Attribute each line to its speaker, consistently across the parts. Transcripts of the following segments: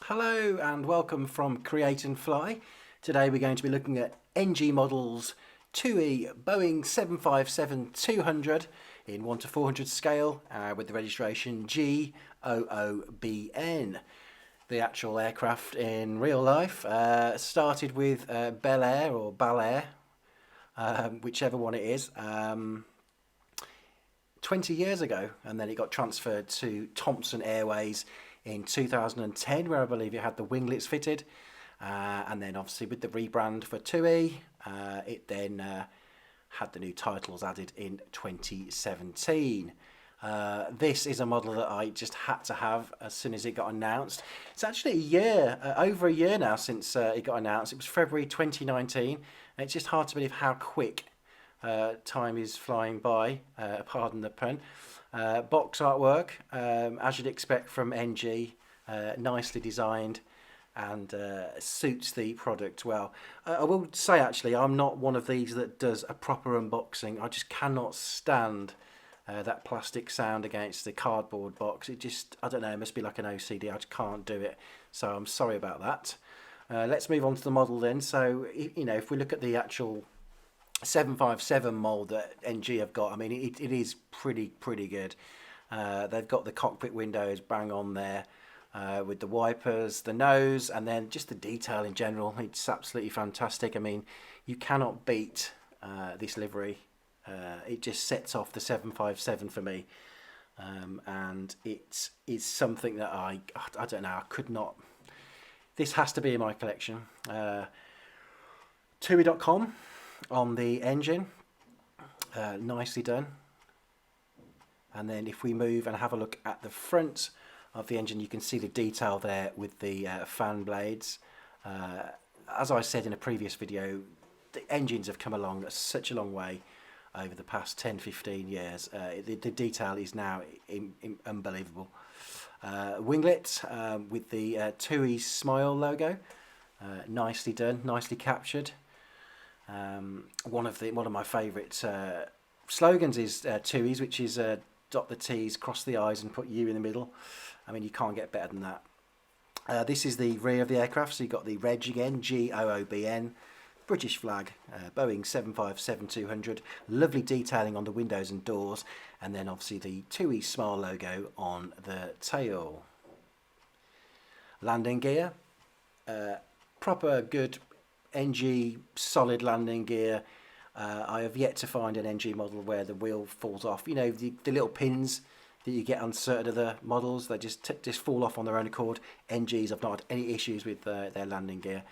Speaker 1: Hello and welcome from Create and Fly. Today we're going to be looking at NG models TUI Boeing 757-200 in 1 to 400 scale with the registration GOOBN. The actual aircraft in real life started with Bel Air or Bal Air, whichever one it is, 20 years ago, and then it got transferred to Thomson Airways in 2010, where I believe it had the winglets fitted, and then obviously with the rebrand for TUI, it then had the new titles added in 2017. This is a model that I just had to have as soon as it got announced. It's actually a year, over a year now since it got announced. It was February 2019, and it's just hard to believe how quick time is flying by, pardon the pun. Box artwork, as you'd expect from NG, nicely designed and suits the product well. I will say actually I'm not one of these that does a proper unboxing. I just cannot stand that plastic sound against the cardboard box. It just, I don't know, it must be like an OCD. I just can't do it, so I'm sorry about that. Let's move on to the model then. So if we look at the actual 757 mold that NG have got, I mean it is pretty good. They've got the cockpit windows bang on there, with the wipers, the nose, and then just the detail in general. It's absolutely fantastic. I mean, you cannot beat this livery. It just sets off the 757 for me, and it is something that I don't know, I could not. This has to be in my collection. TUI.com on the engine, nicely done. And then if we move and have a look at the front of the engine, you can see the detail there with the fan blades. As I said in a previous video, the engines have come along such a long way over the past 10-15 years. The detail is now unbelievable. Winglet with the TUI Smile logo, nicely done, nicely captured. One of my favourite slogans is TUI's, which is dot the T's, cross the I's and put you in the middle. I mean, you can't get better than that. This is the rear of the aircraft, so you've got the reg again, GOOBN, British flag, Boeing 757-200, lovely detailing on the windows and doors, and then obviously the TUI Smile logo on the tail. Landing gear, proper good NG solid landing gear. I have yet to find an NG model where the wheel falls off. You know, the little pins that you get on certain of the models, they just fall off on their own accord. NGs have not had any issues with their landing gear.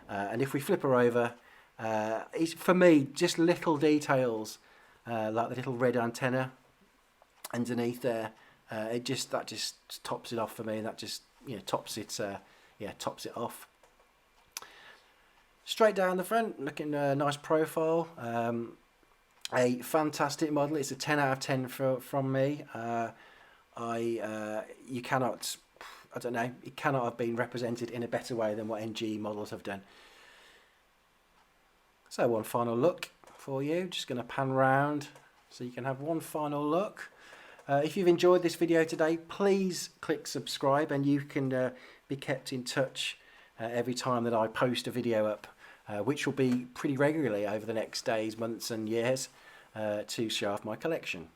Speaker 1: And if we flip her over, it's, for me, just little details like the little red antenna underneath there. That just tops it off for me. That just tops it off. Straight down the front, looking nice profile. A fantastic model. It's a 10 out of 10 from me. You cannot, I don't know, it cannot have been represented in a better way than what NG models have done. So one final look for you. Just going to pan round so you can have one final look. If you've enjoyed this video today, please click subscribe, and you can be kept in touch every time that I post a video up, which will be pretty regularly over the next days, months and years, to show off my collection.